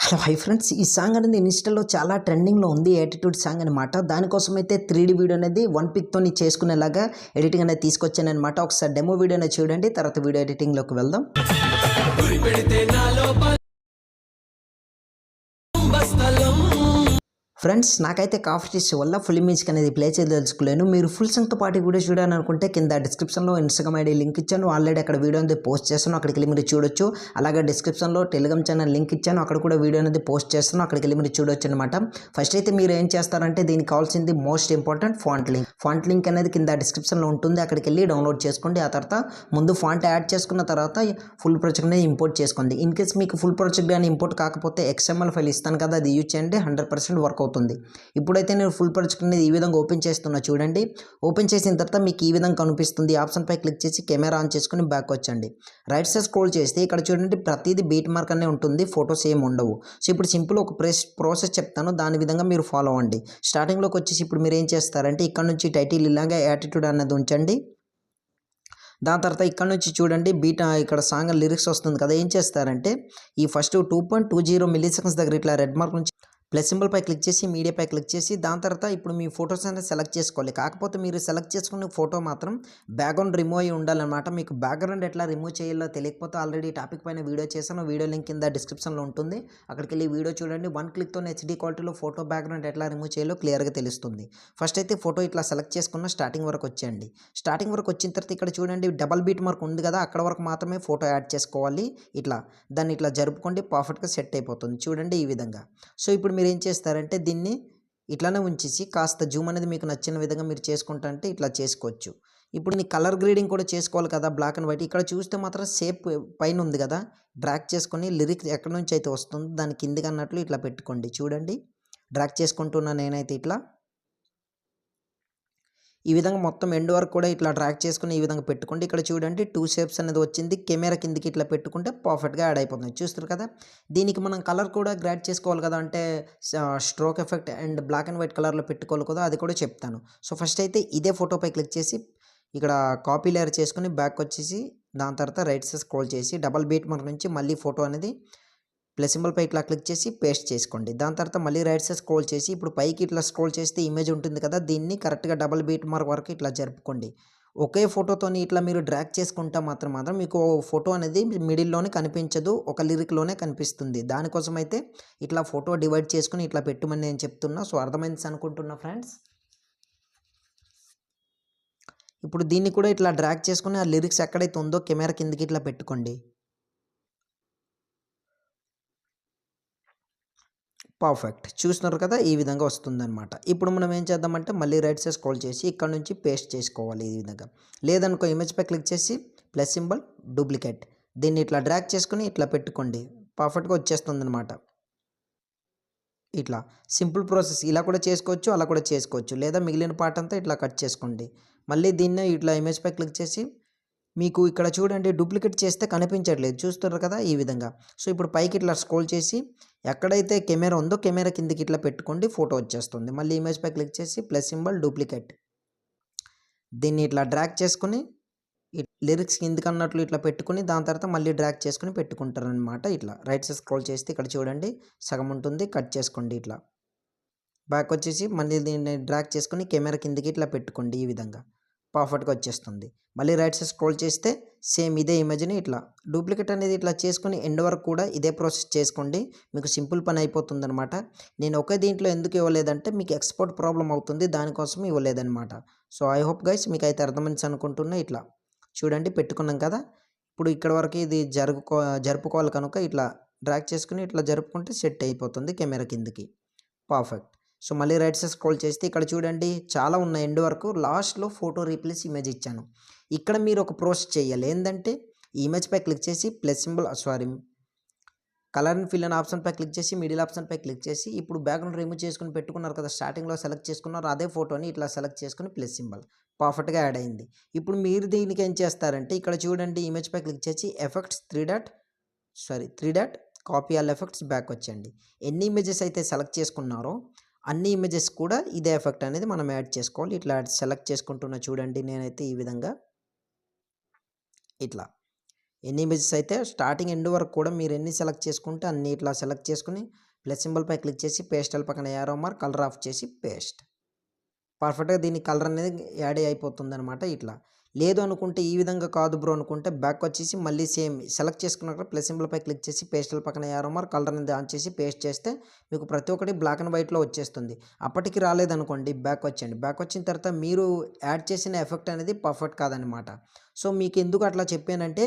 Hello hi friends, ఈ song అనేది ఇన్స్టాలో చాలా ట్రెండింగ్లో ఉంది. యాటిట్యూడ్ సాంగ్ అనమాట. దానికోసం అయితే 3D వీడియో అనేది వన్ పిక్తో చేసుకునేలాగా ఎడిటింగ్ అనేది తీసుకొచ్చాను అనమాట. ఒకసారి డెమో వీడియో అనేది చూడండి, తర్వాత వీడియో ఎడిటింగ్లోకి వెళ్దాం. ఫ్రెండ్స్, నాకైతే కాఫీ వల్ల ఫుల్ మ్యూజిక్ అనేది ప్లే చేయదలుచుకోలేను. మీరు ఫుల్ సాంగ్తో పాటు వీడియో చూడాలనుకుంటే కింద డిస్క్రిప్షన్లో ఇన్స్టాగ్రామ్ ఐడి లింక్ ఇచ్చాను. ఆల్రెడీ అక్కడ వీడియో అనేది పోస్ట్ చేస్తాను, అక్కడికి వెళ్ళి మీరు చూడొచ్చు. అలాగే డిస్క్రిప్షన్లో టెలిగ్రామ్ ఛానల్ లింక్ ఇచ్చాను, అక్కడ కూడా వీడియో అనేది పోస్ట్ చేస్తాను, అక్కడికి వెళ్ళి మీరు చూడొచ్చు అనమాట. ఫస్ట్ అయితే మీరు ఏం చేస్తారంటే దీనికి కావాల్సింది మోస్ట్ ఇంపార్టెంట్ ఫాంట్ లింక్ అనేది కింద డిస్క్రిప్షన్లో ఉంటుంది, అక్కడికి వెళ్ళి డౌన్లోడ్ చేసుకోండి. ఆ తర్వాత ముందు ఫాంట్ యాడ్ చేసుకున్న తర్వాత ఫుల్ ప్రాజెక్ట్ అనేది ఇంపోర్ట్ చేసుకోండి. ఇన్ కేస్ మీకు ఫుల్ ప్రాజెక్ట్ కానీ ఇంపోర్ట్ కాకపోతే XML ఫైల్ ఇస్తాను కదా, అది యూజ్ చేయండి, 100% వర్క్ అవుతుంది. ఇప్పుడైతే నేను ఫుల్ ప్రాజెక్ట్ అనేది ఈ విధంగా ఓపెన్ చేస్తున్నా చూడండి. ఓపెన్ చేసిన తర్వాత మీకు ఈ విధంగా కనిపిస్తుంది. ఆప్షన్ పై క్లిక్ చేసి కెమెరా ఆన్ చేసుకుని బ్యాక్ వచ్చండి. రైట్ సైడ్ స్క్రోల్ చేస్తే ఇక్కడ చూడండి ప్రతిదీ బీట్ మార్క్ అనే ఉంటుంది, ఫొటోస్ ఏమి ఉండవు. సో ఇప్పుడు సింపుల్ ఒక ప్రాసెస్ చెప్తాను, దాని విధంగా మీరు ఫాలో అవ్వండి. స్టార్టింగ్లోకి వచ్చేసి ఇప్పుడు మీరు ఏం చేస్తారంటే ఇక్కడ నుంచి టైటిల్ ఇలాగా యాటిట్యూడ్ అన్నది ఉంచండి. దాని తర్వాత ఇక్కడ నుంచి చూడండి ఇక్కడ సాంగ్ లిరిక్స్ వస్తుంది కదా, ఏం చేస్తారంటే ఈ ఫస్ట్ 2.20 మిల్లీ సెకండ్స్ దగ్గర ఇట్లా రెడ్ మార్క్ నుంచి ప్లస్ సింబల్ పై క్లిక్ చేసి మీడియాపై క్లిక్ చేసి దాని తర్వాత ఇప్పుడు మీ ఫొటోస్ అనేది సెలెక్ట్ చేసుకోవాలి. కాకపోతే మీరు సెలెక్ట్ చేసుకున్న ఫోటో మాత్రం బ్యాక్గ్రౌండ్ రిమూవ్ అయ్యి ఉండాలన్నమాట. మీకు బ్యాక్గ్రౌండ్ ఎట్లా రిమూవ్ చేయాలో తెలియకపోతే ఆల్రెడీ టాపిక్ పైన వీడియో చేశాను, వీడియో లింక్ కింద డిస్క్రిప్షన్లో ఉంటుంది, అక్కడికి వెళ్ళి వీడియో చూడండి. 1 క్లిక్తో HD క్వాలిటీలో ఫోటో బ్యాక్గ్రౌండ్ ఎట్లా రిమూవ్ చేయాలో క్లియర్గా తెలుస్తుంది. ఫస్ట్ అయితే ఫోటో ఇట్లా సెలెక్ట్ చేసుకున్న స్టార్టింగ్ వరకు వచ్చేయండి. స్టార్టింగ్ వరకు వచ్చిన తర్వాత ఇక్కడ చూడండి డబల్ బీట్ మార్క్ ఉంది కదా, అక్కడ వరకు మాత్రమే ఫోటో యాడ్ చేసుకోవాలి. దాన్ని ఇట్లా జరుపుకోండి, పర్ఫెక్ట్గా సెట్ అయిపోతుంది చూడండి ఈ విధంగా. సో ఇప్పుడు మీరు ఏం చేస్తారంటే దీన్ని ఇట్లానే ఉంచేసి కాస్త జూమ్ అనేది మీకు నచ్చిన విధంగా మీరు చేసుకుంటా అంటే ఇట్లా చేసుకోవచ్చు. ఇప్పుడు నీ కలర్ గ్రేడింగ్ కూడా చేసుకోవాలి కదా, బ్లాక్ అండ్ వైట్. ఇక్కడ చూస్తే మాత్రం సేప్ పైన ఉంది కదా, డ్రాగ్ చేసుకొని లిరిక్స్ ఎక్కడి నుంచి అయితే వస్తుందో దాని కిందికి అన్నట్లు ఇట్లా పెట్టుకోండి. చూడండి డ్రాగ్ చేసుకుంటున్నా నేనైతే ఇట్లా ఈ విధంగా మొత్తం ఎండ్ వరకు కూడా ఇట్లా డ్రాగ్ చేసుకుని ఈ విధంగా పెట్టుకోండి. ఇక్కడ చూడండి 2 షేప్స్ అనేది వచ్చింది, కెమెరా కిందికి ఇట్లా పెట్టుకుంటే పర్ఫెక్ట్గా యాడ్ అయిపోతుంది. చూస్తారు కదా, దీనికి మనం కలర్ కూడా గ్రాడ్ చేసుకోవాలి కదా, అంటే stroke effect and black and white కలర్లో పెట్టుకోవాలి కదా, అది కూడా చెప్తాను. సో ఫస్ట్ అయితే ఇదే ఫోటోపై క్లిక్ చేసి ఇక్కడ కాపీ లేయర్ చేసుకుని బ్యాక్ వచ్చేసి దాని తర్వాత రైట్ సైడ్ స్క్రోల్ చేసి డబల్ బీట్ మార్క్ నుంచి మళ్ళీ ఫోటో అనేది ప్లస్ సింబల్ పై ఇట్లా క్లిక్ చేసి పేస్ట్ చేసుకోండి. దాని తర్వాత మళ్ళీ రైట్ సైడ్ స్క్రోల్ చేసి ఇప్పుడు పైకి ఇట్లా స్క్రోల్ చేస్తే ఇమేజ్ ఉంటుంది కదా, దీన్ని కరెక్ట్గా డబల్ బీట్ మార్క్ వరకు ఇట్లా జరుపుకోండి. ఒకే ఫోటోతోని ఇట్లా మీరు డ్రాగ్ చేసుకుంటా మాత్రం మీకు ఫోటో అనేది మిడిల్లోనే కనిపించదు, ఒక లిరిక్లోనే కనిపిస్తుంది. దానికోసం అయితే ఇట్లా ఫోటో డివైడ్ చేసుకుని ఇట్లా పెట్టుమని నేను చెప్తున్నా. సో అర్థమైంది అనుకుంటున్నా ఫ్రెండ్స్. ఇప్పుడు దీన్ని కూడా ఇట్లా డ్రాగ్ చేసుకుని ఆ లిరిక్స్ ఎక్కడైతే ఉందో కెమెరా కిందకి ఇట్లా పెట్టుకోండి. పర్ఫెక్ట్, చూస్తున్నారు కదా ఈ విధంగా వస్తుందన్నమాట. ఇప్పుడు మనం ఏం చేద్దామంటే మళ్ళీ రైట్ సైడ్ స్క్రోల్ చేసి ఇక్కడ నుంచి పేస్ట్ చేసుకోవాలి ఈ విధంగా. లేదనుకో ఇమేజ్పై క్లిక్ చేసి ప్లస్ సింబల్ డూప్లికేట్, దీన్ని ఇట్లా డ్రాగ్ చేసుకుని ఇట్లా పెట్టుకోండి, పర్ఫెక్ట్గా వచ్చేస్తుంది అనమాట. ఇట్లా సింపుల్ ప్రాసెస్, ఇలా కూడా చేసుకోవచ్చు, అలా కూడా చేసుకోవచ్చు, లేదా మిగిలిన పార్ట్ అంతా ఇట్లా కట్ చేసుకోండి. మళ్ళీ దీన్ని ఇట్లా ఇమేజ్పై క్లిక్ చేసి మీకు ఇక్కడ చూడండి డూప్లికేట్ చేస్తే కనిపించట్లేదు, చూస్తున్నారు కదా ఈ విధంగా. సో ఇప్పుడు పైకి ఇట్లా స్క్రోల్ చేసి ఎక్కడైతే కెమెరా ఉందో కెమెరా కిందకి ఇట్లా పెట్టుకోండి, ఫోటో వచ్చేస్తుంది. మళ్ళీ ఇమేజ్పై క్లిక్ చేసి ప్లస్ సింబల్ డూప్లికేట్, దీన్ని ఇట్లా డ్రాగ్ చేసుకుని లిరిక్స్ కిందకి అన్నట్లు ఇట్లా పెట్టుకుని దాని తర్వాత మళ్ళీ డ్రాగ్ చేసుకుని పెట్టుకుంటారనమాట. ఇట్లా రైట్ సైడ్ స్క్రోల్ చేస్తే ఇక్కడ చూడండి సగం ఉంటుంది, కట్ చేసుకోండి. ఇట్లా బ్యాక్ వచ్చేసి మళ్ళీ దీన్ని డ్రాగ్ చేసుకుని కెమెరా కిందకి ఇట్లా పెట్టుకోండి, ఈ విధంగా పర్ఫెక్ట్గా వచ్చేస్తుంది. మళ్ళీ రైట్ సైడ్ స్క్రోల్ చేస్తే సేమ్ ఇదే ఇమేజ్ని ఇట్లా డూప్లికేట్ అనేది ఇట్లా చేసుకుని ఎండ్ వరకు కూడా ఇదే ప్రాసెస్ చేసుకోండి, మీకు సింపుల్ పని అయిపోతుంది అనమాట. నేను ఒకే దీంట్లో ఎందుకు ఇవ్వలేదంటే మీకు ఎక్స్పోర్ట్ ప్రాబ్లం అవుతుంది, దానికోసం ఇవ్వలేదన్నమాట. సో ఐ హోప్ గైస్ మీకు అయితే అర్థమైంది అనుకుంటున్నా. ఇట్లా చూడండి పెట్టుకున్నాం కదా, ఇప్పుడు ఇక్కడ వరకు ఇది జరుపుకోవాలి కనుక ఇట్లా డ్రాగ్ చేసుకుని ఇట్లా జరుపుకుంటే సెట్ అయిపోతుంది కెమెరా కిందకి, పర్ఫెక్ట్. సో మళ్ళీ రైట్ సైడ్ స్క్రోల్ చేస్తే ఇక్కడ చూడండి చాలా ఉన్నాయి ఎండ్ వరకు, లాస్ట్లో ఫోటో రీప్లేస్ ఇమేజ్ ఇచ్చాను. ఇక్కడ మీరు ఒక ప్రాసెస్ చేయాలి, ఏంటంటే ఈ ఇమేజ్పై క్లిక్ చేసి plus symbol colour and fill అనే ఆప్షన్పై క్లిక్ చేసి మిడిల్ ఆప్షన్పై క్లిక్ చేసి ఇప్పుడు బ్యాక్గ్రౌండ్ రిమూవ్ చేసుకుని పెట్టుకున్నారు కదా, స్టార్టింగ్లో సెలెక్ట్ చేసుకున్నారు అదే ఫోటోని ఇట్లా సెలెక్ట్ చేసుకుని ప్లస్ సింబల్ పర్ఫెక్ట్గా యాడ్ అయింది. ఇప్పుడు మీరు దీనికి ఏం చేస్తారంటే ఇక్కడ చూడండి ఇమేజ్పై క్లిక్ చేసి effects 3 dot copy all effects back వచ్చండి. ఎన్ని ఇమేజెస్ అయితే సెలెక్ట్ చేసుకున్నారో అన్ని ఇమేజెస్ కూడా ఇదే ఎఫెక్ట్ అనేది మనం యాడ్ చేసుకోవాలి. ఇట్లా సెలెక్ట్ చేసుకుంటున్నా చూడండి నేనైతే ఈ విధంగా ఇట్లా ఎన్ని ఇమేజెస్ అయితే స్టార్టింగ్ ఎండ్ వరకు కూడా మీరు ఎన్ని సెలెక్ట్ చేసుకుంటే అన్ని ఇట్లా సెలెక్ట్ చేసుకుని ప్లస్ సింబల్పై క్లిక్ చేసి పేస్టల్ పక్కన యారో మార్క్ కలర్ ఆఫ్ చేసి పేస్ట్. పర్ఫెక్ట్గా దీని కలర్ అనేది యాడ్ అయిపోతుంది అనమాట. ఇట్లా లేదు అనుకుంటే ఈ విధంగా కాదు బ్రో అనుకుంటే బ్యాక్ వచ్చేసి మళ్ళీ సేమ్ సెలెక్ట్ చేసుకున్నాక ప్లస్ సింబల్పై క్లిక్ చేసి పేస్టల్ పక్కన యారో మార్క్ కలర్ అనేది ఆన్ చేసి పేస్ట్ చేస్తే మీకు ప్రతి ఒక్కటి బ్లాక్ అండ్ వైట్లో వచ్చేస్తుంది. అప్పటికి రాలేదనుకోండి బ్యాక్ వచ్చేయండి. బ్యాక్ వచ్చిన తర్వాత మీరు యాడ్ చేసిన ఎఫెక్ట్ అనేది పర్ఫెక్ట్ కాదనమాట. సో మీకు ఎందుకు అట్లా చెప్పానంటే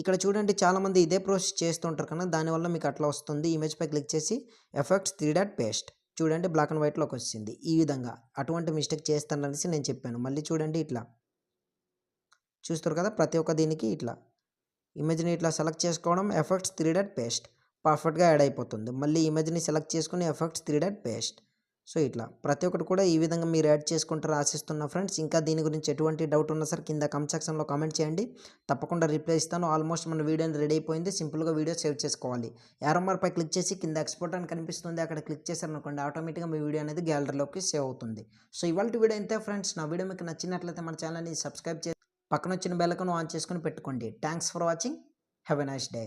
ఇక్కడ చూడండి చాలామంది ఇదే ప్రాసెస్ చేస్తుంటారు కదా, దానివల్ల మీకు అట్లా వస్తుంది. ఇమేజ్పై క్లిక్ చేసి ఎఫెక్ట్స్ 3 పేస్ట్ చూడండి బ్లాక్ అండ్ వైట్లోకి వచ్చింది. ఈ విధంగా అటువంటి మిస్టేక్ చేస్తాననేసి నేను చెప్పాను. మళ్ళీ చూడండి ఇట్లా చూస్తారు కదా, ప్రతి ఒక్క దీనికి ఇట్లా ఇమేజ్ని ఇట్లా సెలెక్ట్ చేసుకోవడం ఎఫెక్ట్స్ 3 పేస్ట్ పర్ఫెక్ట్గా యాడ్ అయిపోతుంది. మళ్ళీ ఇమేజ్ని సెలెక్ట్ చేసుకుని ఎఫెక్ట్స్ 3 పేస్ట్. సో ఇట్లా ప్రతి ఒక్కటి కూడా ఈ విధంగా మీరు యాడ్ చేసుకుంటారు ఆశిస్తున్నా ఫ్రెండ్స్. ఇంకా దీని గురించి ఎటువంటి డౌట్ ఉన్నా సరే కింద కామెంట్ సెక్షన్లో కామెంట్ చేయండి, తప్పకుండా రిప్లై ఇస్తాను. ఆల్మోస్ట్ మన వీడియో రెడీ అయిపోయింది. సింపుల్గా వీడియో సేవ్ చేసుకోవాలి. యారో మార్క్పై క్లిక్ చేసి కింద ఎక్స్పోర్ట్ అని కనిపిస్తుంది, అక్కడ క్లిక్ చేశారనుకోండి ఆటోమేటిక్గా మీ వీడియో అనేది గ్యాలరీలోకి సేవ్ అవుతుంది. సో ఇవాళ వీడియో ఇంతే ఫ్రెండ్స్. నా వీడియో మీకు నచ్చినట్లయితే మన ఛానల్ని సబ్స్క్రైబ్ చేసి పక్కన వచ్చిన బెల్ ఐకాన్ ఆన్ చేసుకొని పెట్టుకోండి. Thanks for watching. Have a nice day.